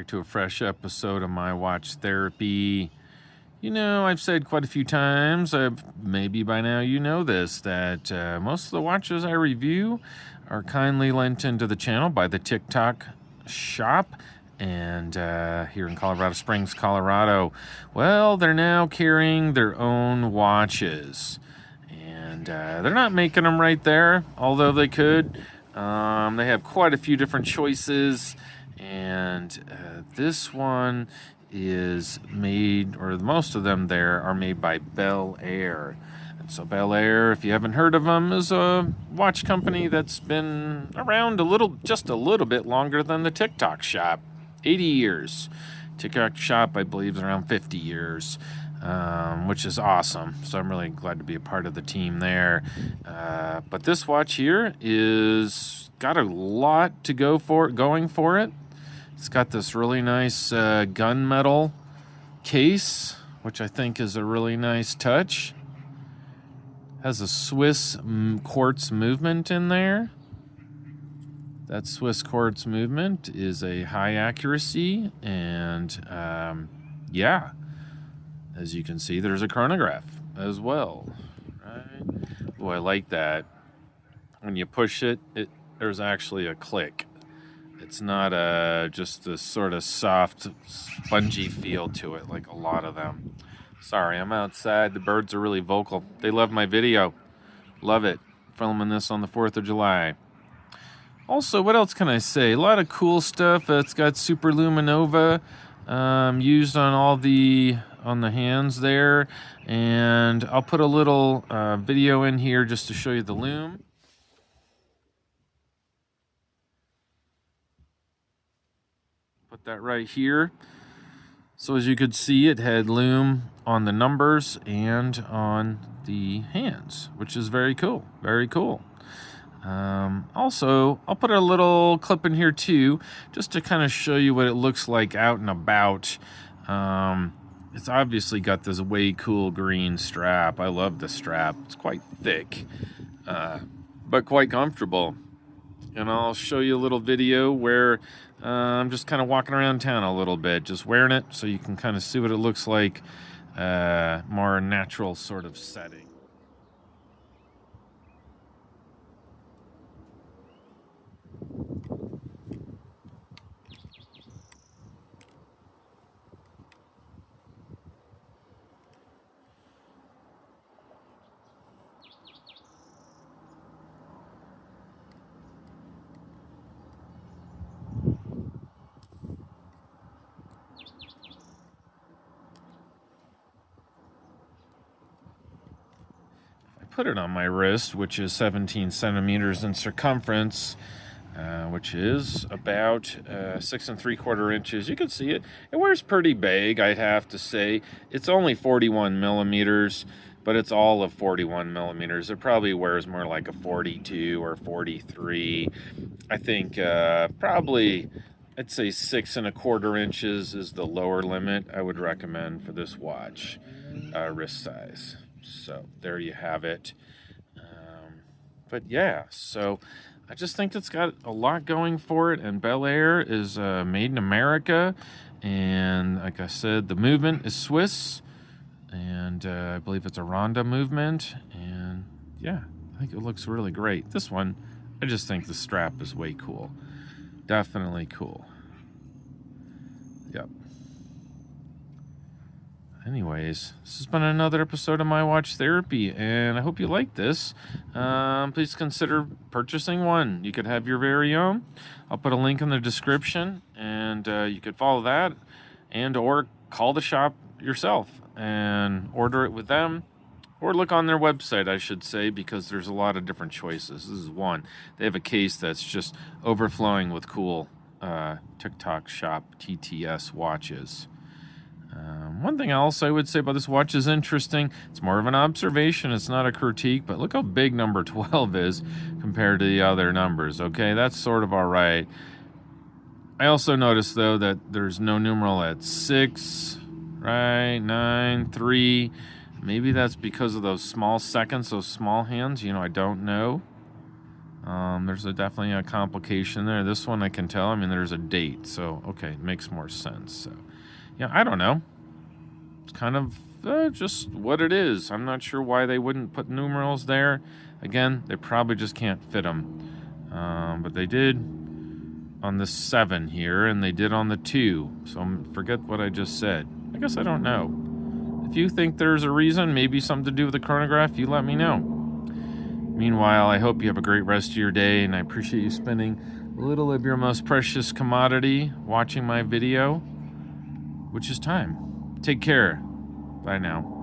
back to a fresh episode of My Watch Therapy. You know, I've said quite a few times, maybe by now you know this, that most of the watches I review are kindly lent into the channel by the Tick Tock shop. And here in Colorado Springs, Colorado, well, they're now carrying their own watches. And they're not making them right there, although they could. They have quite a few different choices. And this one is made, or most of them there are made by Bel Air. And so Bel Air, if you haven't heard of them, is a watch company that's been around just a little bit longer than the Tick Tock shop. 80 years. Tick Tock shop, I believe, is around 50 years, which is awesome. So I'm really glad to be a part of the team there. But this watch here is got a lot to going for it. It's got this really nice gunmetal case, which I think is a really nice touch. Has a Swiss quartz movement in there. That Swiss quartz movement is a high accuracy, and yeah, as you can see, there's a chronograph as well. Right? Boy, I like that. When you push it, there's actually a click. It's not just this sort of soft, spongy feel to it like a lot of them. Sorry, I'm outside. The birds are really vocal. They love my video. Love it. Filming this on the 4th of July. Also, what else can I say? A lot of cool stuff. It's got Super Luminova used on the hands there. And I'll put a little video in here just to show you the lume. Put that right here. So as you could see, it had lume on the numbers and on the hands, which is very cool. Very cool. Also, I'll put a little clip in here too, just to kind of show you what it looks like out and about. It's obviously got this way cool green strap. I love the strap. It's quite thick, but quite comfortable. And I'll show you a little video where I'm just kind of walking around town a little bit, just wearing it so you can kind of see what it looks like, more natural sort of setting. Put it on my wrist, which is 17 centimeters in circumference, which is about 6 3/4 inches. You can see it. It wears pretty big, I'd have to say. It's only 41 millimeters, but it's all of 41 millimeters. It probably wears more like a 42 or 43. I think probably, I'd say 6 1/4 inches is the lower limit I would recommend for this watch, wrist size. So there you have it. But yeah, so I just think it's got a lot going for it, and Bel Air is made in America, and like I said, the movement is Swiss, and I believe it's a Ronda movement, and yeah, I think it looks really great. This one, I just think the strap is way cool. Definitely cool. Yep. Anyways, this has been another episode of My Watch Therapy, and I hope you like this. Please consider purchasing one. You could have your very own. I'll put a link in the description, and you could follow that, and or call the shop yourself and order it with them, or look on their website, I should say, because there's a lot of different choices. This is one. They have a case that's just overflowing with cool Tick Tock shop TTS watches. One thing else I would say about this watch is interesting. It's more of an observation. It's not a critique, but look how big number 12 is compared to the other numbers. Okay, that's sort of all right. I also noticed, though, that there's no numeral at 6, right? 9, 3. Maybe that's because of those small seconds, those small hands. You know, I don't know. There's definitely a complication there. This one I can tell. I mean, there's a date, so okay, it makes more sense. So, yeah, I don't know. It's kind of just what it is. I'm not sure why they wouldn't put numerals there. Again, they probably just can't fit them. But they did on the 7 here, and they did on the 2. So forget what I just said. I guess I don't know. If you think there's a reason, maybe something to do with the chronograph, you let me know. Meanwhile, I hope you have a great rest of your day, and I appreciate you spending a little of your most precious commodity watching my video, which is time. Take care. Bye now.